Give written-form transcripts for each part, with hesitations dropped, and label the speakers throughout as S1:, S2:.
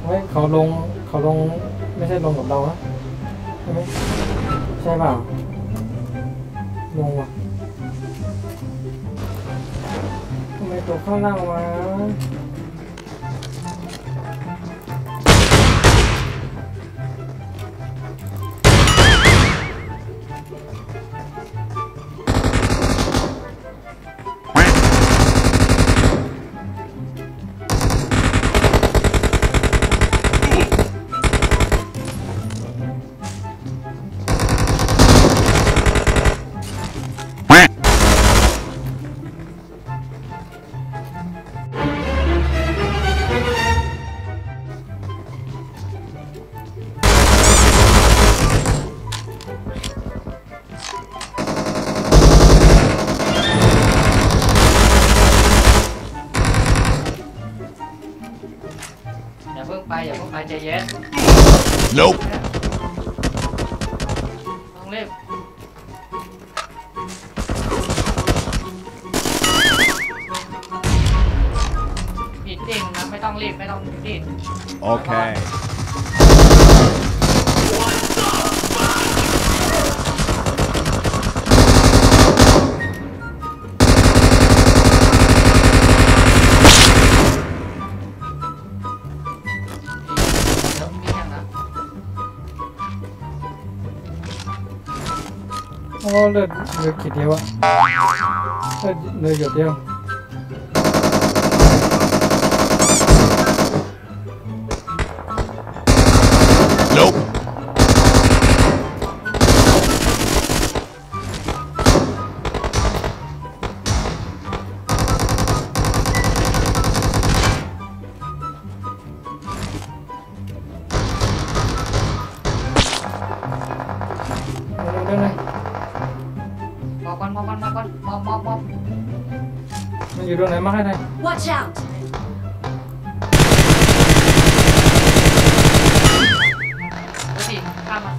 S1: เฮ้ยเขาลงไม่ใช่ลงกับเรานะใช่ไหมใช่เปล่าลงว่ะทำไมตัวข้างล่างวะ
S2: อย่าเพิ่งไปใจเย็น
S3: Nope
S2: ต้องรีบผิดจริงนะไม่ต้องรีบไม่ต้องรีบ
S3: Okay
S1: โอ้เลือดกี่เดียวอะเลือดหยดเดียว
S3: Nope
S1: เรื่องอะไร
S2: มอบ
S1: มันอยู่ตรงไหนมาให้ไหน
S4: Watch out!
S2: ดูสิข้ามมา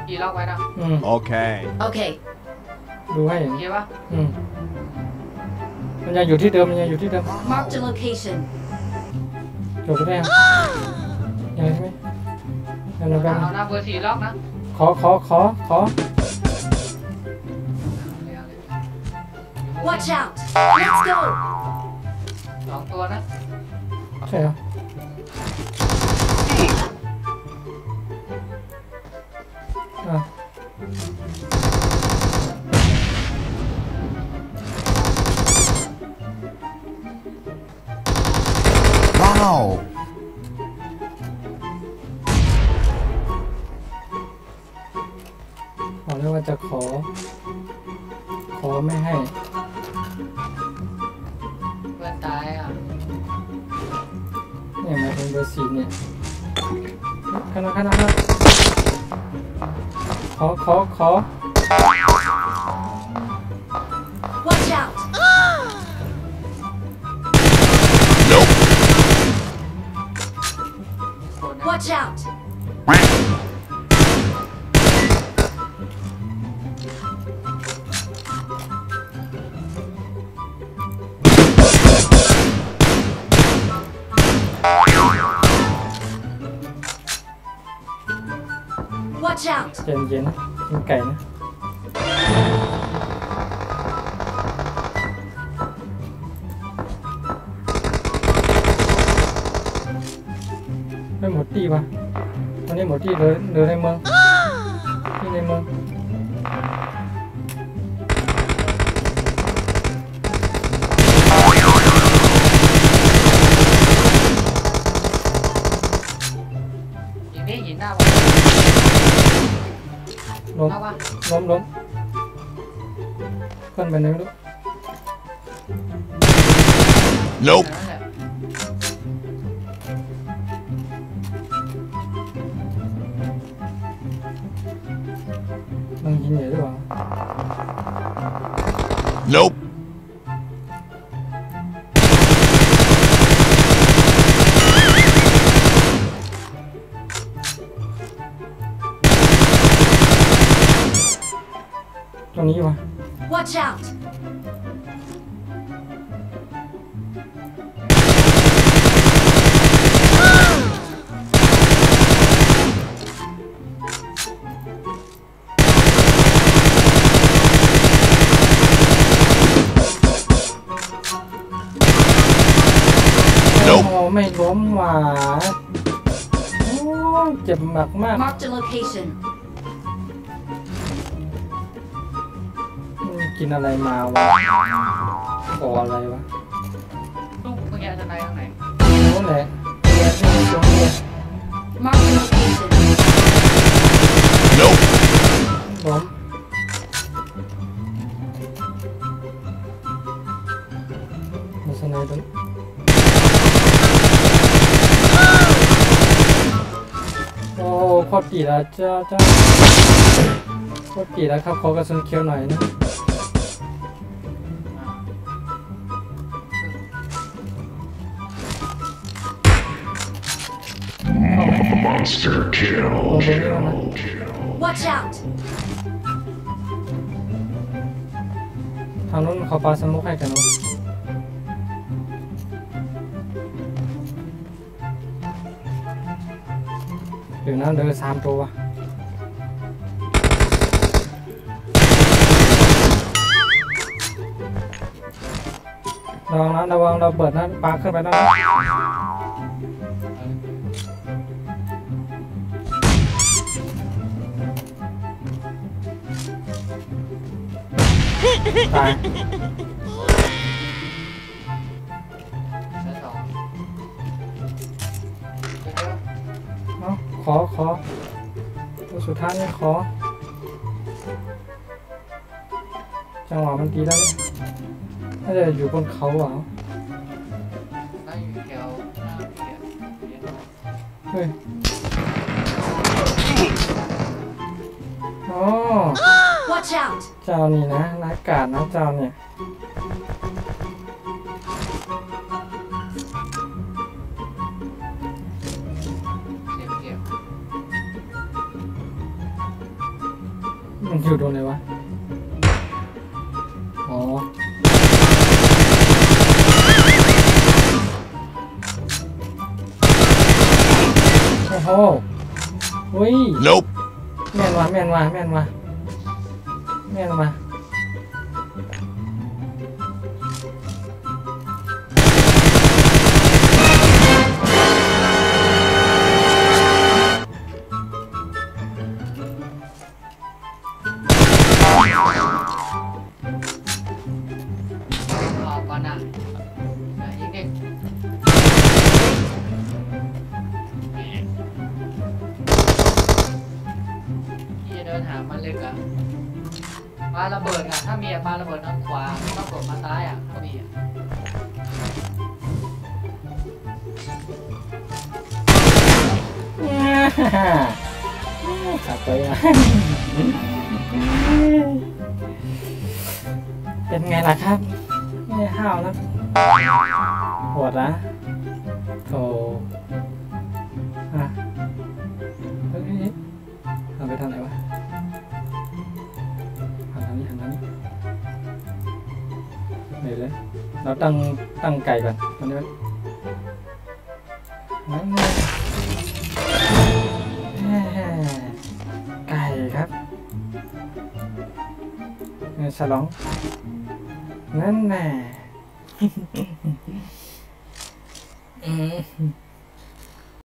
S2: ขี่ล็อกไว้นะ
S3: Okay
S4: Okay.
S1: ดูให้
S2: โอเคปะ
S1: มันยังอยู่ที่เดิม
S4: Mark the location.
S1: จบไปได้ยังยังใช่ไหมยังไงกัน
S2: เอาหน้าเบอร์4ล็อกนะ
S1: ขอ
S4: Watch out! Let's go!
S2: 2 ตัวนะ
S1: ใช่เหรออ่ะ
S3: Wow
S1: ขอเรียกว่าจะขอไม่ให้
S2: เพื่อนตายอ่ะ
S1: เนี่ยมาเป็นเบอร์4เนี่ยขนาดขอ
S4: Watch out!
S3: Nope
S4: Watch out! Watch out!
S1: เย็นๆนะกินไก่นะไม่หมดที่ปะวันนี้หมดที่เหลือในเมืองที่ในเมือง
S2: หินหน้า
S1: ล้ม
S2: เอาวะ
S1: ขึ้นไปไหนไม่รู้
S3: Nope
S2: นั่นแหละ
S1: มันยิงใหญ่ด้วยวะ
S3: Nope
S1: ตรงนี้วะ
S4: Watch out!
S1: ไม่ล้มหว่าโอ้เจ็บมาก
S4: Marked a location.
S1: กินอะไรมาวะคออะไรวะ
S2: ลูกเมื่อกี้จะไหนทางไหน
S1: นู้นแหละเรียนที่ตรงนี้
S4: Marked a location.
S3: Nope.
S1: ล้มมาสไนด์ตรงโอ้โคตรกี่แล้วจ้าโคตรกี่แล้วครับขอกระสุนเขียวหน่อยนะ
S3: Monster
S1: โอ้
S3: kill.
S1: ตรงนี้แล้วนะ
S4: Watch out!
S1: ทางนู้นเขาปาสมุกให้กันนู้นเดี๋ยวนะเดิน3 ตัวระวังนะระวังเราเปิดนะปาขึ้นไปแล้วนะตาย
S2: ชั้น2
S1: เนาะขอตัวสุดท้ายนี่ขอจังหวะมันดีแล้วเนี่ยน่าจะอยู่บนเขาเหรอ
S2: นั่งอยู่แถวหน้าเกียร์
S1: เฮ้ยอ๋อ
S4: Watch out!
S1: เจ้านี่นะร้ายกาจนะเจ้าเนี่ยมันอยู่ตรงไหนวะอ๋อโอ้โหอุ้ย
S3: Nope.
S1: แม่นว่ะแม่นว่ะแม่นว่ะแม่นว่ะ
S2: ออกก่อนนะยิงดิที่จะเดินหามันเล็กอะปาระเบิดอะถ้ามีอะปาระเบิดทางขวาต้องกดมาซ้ายอะถ้ามีอะ
S1: ขาดตัวอ่ะเป็นไงล่ะครับไม่ห้าวนะโหดนะโธ่อ่ะเฮ้ยเอาไปทางไหนวะหันทางนี้เดี๋ยวเลยเราตั้งไก่ก่อนตอนนี้นั่นไงไก่ครับฉลองนั่นแน่